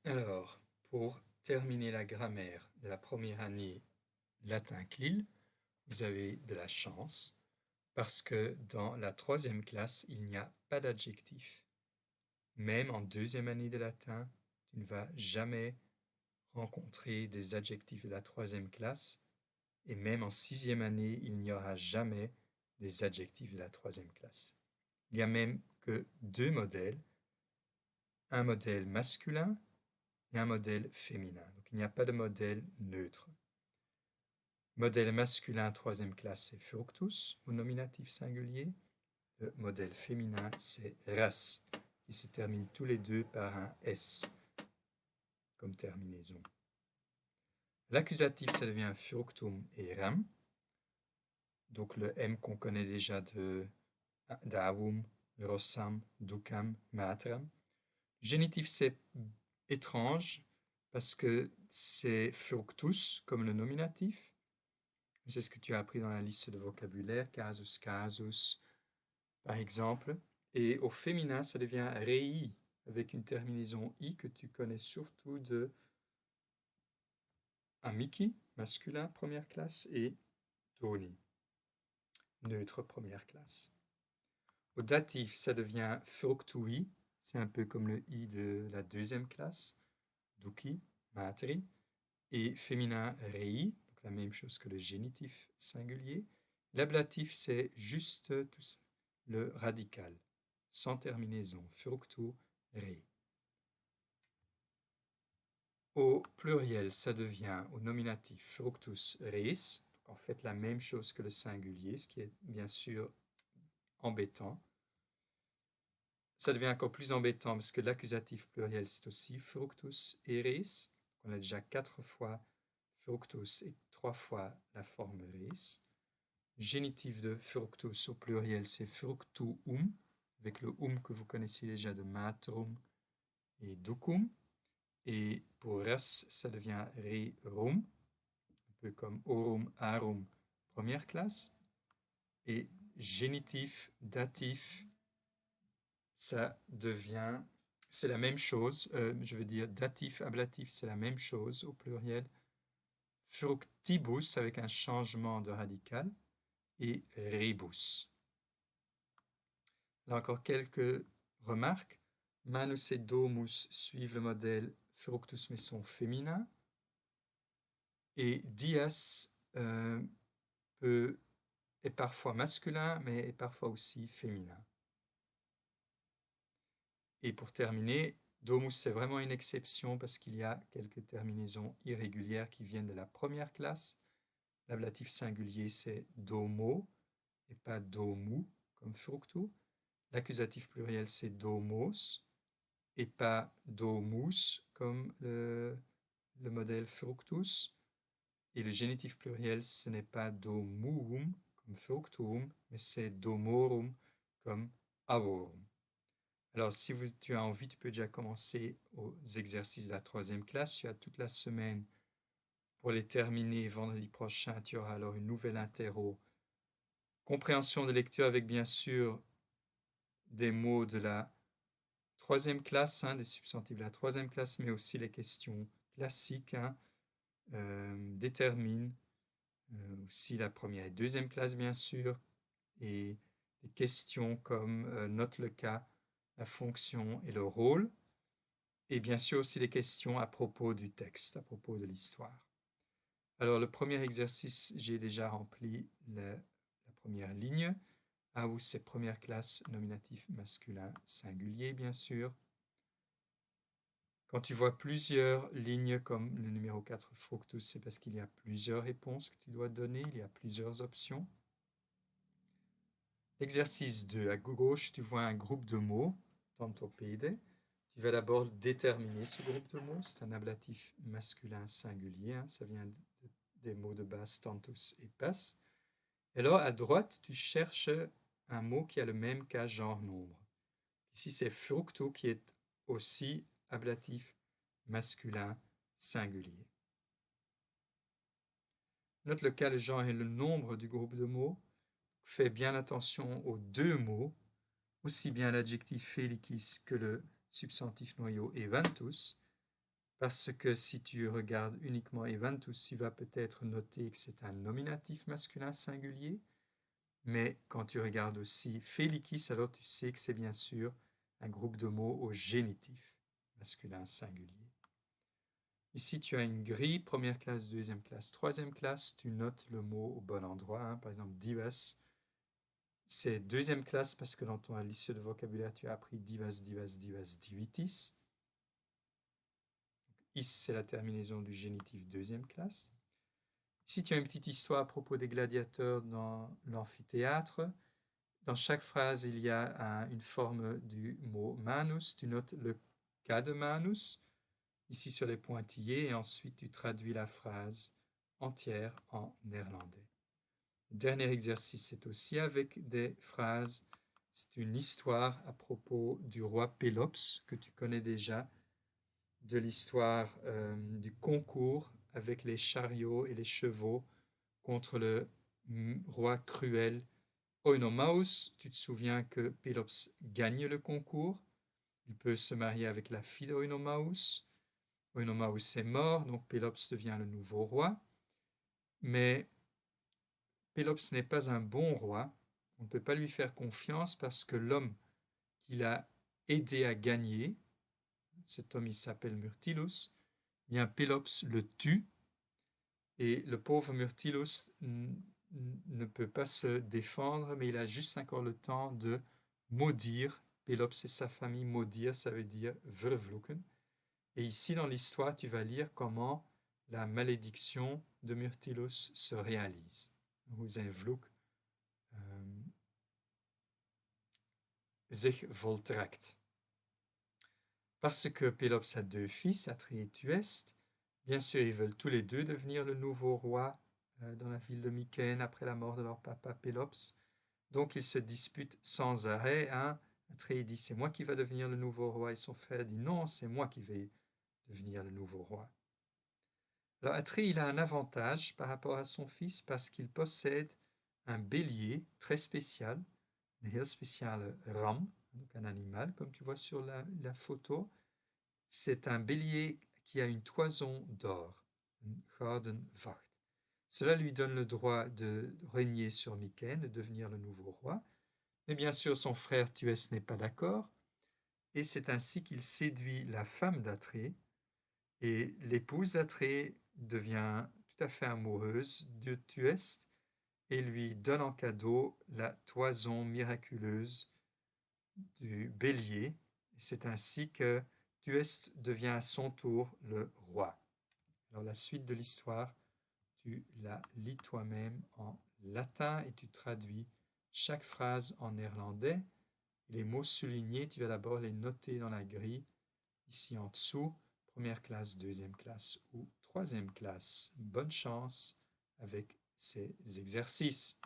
Alors, pour terminer la grammaire de la première année latin CLIL, vous avez de la chance parce que dans la troisième classe, il n'y a pas d'adjectif. Même en deuxième année de latin, tu ne vas jamais rencontrer des adjectifs de la troisième classe et même en sixième année, il n'y aura jamais des adjectifs de la troisième classe. Il n'y a même que deux modèles, un modèle masculin et un modèle féminin. Donc il n'y a pas de modèle neutre. Modèle masculin troisième classe, c'est fructus au nominatif singulier. Le modèle féminin, c'est ras, qui se termine tous les deux par un s comme terminaison. L'accusatif, ça devient fructum et ram. Donc le m qu'on connaît déjà de davum, rossam, ducam, matram. Génitif, c'est étrange parce que c'est fructus comme le nominatif. C'est ce que tu as appris dans la liste de vocabulaire, casus, casus, par exemple. Et au féminin, ça devient rei, avec une terminaison i que tu connais surtout de amici, masculin, première classe, et toni, neutre, première classe. Au datif, ça devient fructui, c'est un peu comme le i de la deuxième classe, duci, matri, et féminin rei, donc la même chose que le génitif singulier. L'ablatif, c'est juste le radical, sans terminaison, fructu rei. Au pluriel, ça devient au nominatif fructus reis, donc en fait la même chose que le singulier, ce qui est bien sûr embêtant. Ça devient encore plus embêtant parce que l'accusatif pluriel, c'est aussi fructus et reis. On a déjà 4 fois fructus et 3 fois la forme reis. Génitif de fructus au pluriel, c'est fructuum, avec le que vous connaissez déjà de matrum et ducum. Et pour ras, ça devient rerum, un peu comme aurum, arum, première classe. Et génitif, datif, ça devient, c'est la même chose, je veux dire datif, ablatif, c'est la même chose au pluriel. Fructibus avec un changement de radical et rebus. Là encore quelques remarques. Manus et domus suivent le modèle fructus mais sont féminins. Et dias est parfois masculin mais est parfois aussi féminin. Et pour terminer, domus, c'est vraiment une exception parce qu'il y a quelques terminaisons irrégulières qui viennent de la première classe. L'ablatif singulier, c'est domo et pas domu, comme fructu. L'accusatif pluriel, c'est domos et pas domus, comme le modèle fructus. Et le génitif pluriel, ce n'est pas domum, comme fructum, mais c'est domorum, comme avorum. Alors, si tu as envie, tu peux déjà commencer aux exercices de la troisième classe. Tu as toute la semaine pour les terminer. Vendredi prochain, tu auras alors une nouvelle interro. Compréhension de lecture avec bien sûr des mots de la troisième classe, des substantifs de la troisième classe, mais aussi les questions classiques, détermine, aussi la première et deuxième classe bien sûr, et des questions comme note le cas, la fonction et le rôle. Et bien sûr aussi les questions à propos du texte, à propos de l'histoire. Alors le premier exercice, j'ai déjà rempli la première ligne. Aus, c'est première classe, nominatif masculin singulier, bien sûr. Quand tu vois plusieurs lignes comme le numéro 4, fructus, c'est parce qu'il y a plusieurs réponses que tu dois donner, il y a plusieurs options. L'exercice 2, à gauche, tu vois un groupe de mots, tantopede. Tu vas d'abord déterminer ce groupe de mots. C'est un ablatif masculin singulier. Ça vient des mots de base tantus et pas. Et alors, à droite, tu cherches un mot qui a le même cas genre-nombre. Ici, c'est fructu qui est aussi ablatif masculin singulier. Note le cas, le genre et le nombre du groupe de mots. Fais bien attention aux deux mots, aussi bien l'adjectif felicis que le substantif noyau eventus. Parce que si tu regardes uniquement Eventus, tu vas peut-être noter que c'est un nominatif masculin singulier, mais quand tu regardes aussi Felicis, alors tu sais que c'est bien sûr un groupe de mots au génitif masculin singulier. Ici, tu as une grille, première classe, deuxième classe, troisième classe, tu notes le mot au bon endroit, hein. Par exemple, divas, c'est deuxième classe parce que dans ton lycée de vocabulaire, tu as appris divas, divas, divas, divitis. Is, c'est la terminaison du génitif deuxième classe. Ici, tu as une petite histoire à propos des gladiateurs dans l'amphithéâtre. Dans chaque phrase, il y a une forme du mot manus. Tu notes le cas de manus, ici sur les pointillés, et ensuite tu traduis la phrase entière en néerlandais. Le dernier exercice, c'est aussi avec des phrases. C'est une histoire à propos du roi Pélops, que tu connais déjà, de l'histoire du concours avec les chariots et les chevaux contre le roi cruel Oinomaus. Tu te souviens que Pélops gagne le concours. Il peut se marier avec la fille d'Oinomaus. Oinomaus est mort, donc Pélops devient le nouveau roi. Mais Pélops n'est pas un bon roi. On ne peut pas lui faire confiance parce que l'homme qu'il a aidé à gagner, cet homme il s'appelle Myrtilus, bien Pélops le tue et le pauvre Myrtilus ne peut pas se défendre, mais il a juste encore le temps de maudire Pélops et sa famille. Maudire, ça veut dire vervloeken. Et ici dans l'histoire, tu vas lire comment la malédiction de Myrtilus se réalise. Hoe zijn vloek zich voltrekt. Parce que Pélops a deux fils, Atrée et Thueste, bien sûr, ils veulent tous les deux devenir le nouveau roi dans la ville de Mycène après la mort de leur papa Pélops. Donc ils se disputent sans arrêt. Hein. Atrée dit c'est moi qui vais devenir le nouveau roi et son frère dit non, c'est moi qui vais devenir le nouveau roi. Alors Atrée, il a un avantage par rapport à son fils parce qu'il possède un bélier très spécial, un heel spécial ram, donc un animal comme tu vois sur la photo. C'est un bélier qui a une toison d'or, une gouden vacht. Cela lui donne le droit de régner sur Mycène, de devenir le nouveau roi. Mais bien sûr, son frère Thuès n'est pas d'accord, et c'est ainsi qu'il séduit la femme d'Atrée, et l'épouse d'Atrée devient tout à fait amoureuse de Thuès et lui donne en cadeau la toison miraculeuse du bélier. C'est ainsi que Thuès devient à son tour le roi. Alors la suite de l'histoire, tu la lis toi-même en latin et tu traduis chaque phrase en néerlandais. Les mots soulignés, tu vas d'abord les noter dans la grille, ici en dessous, première classe, deuxième classe ou troisième classe. Bonne chance avec ces exercices.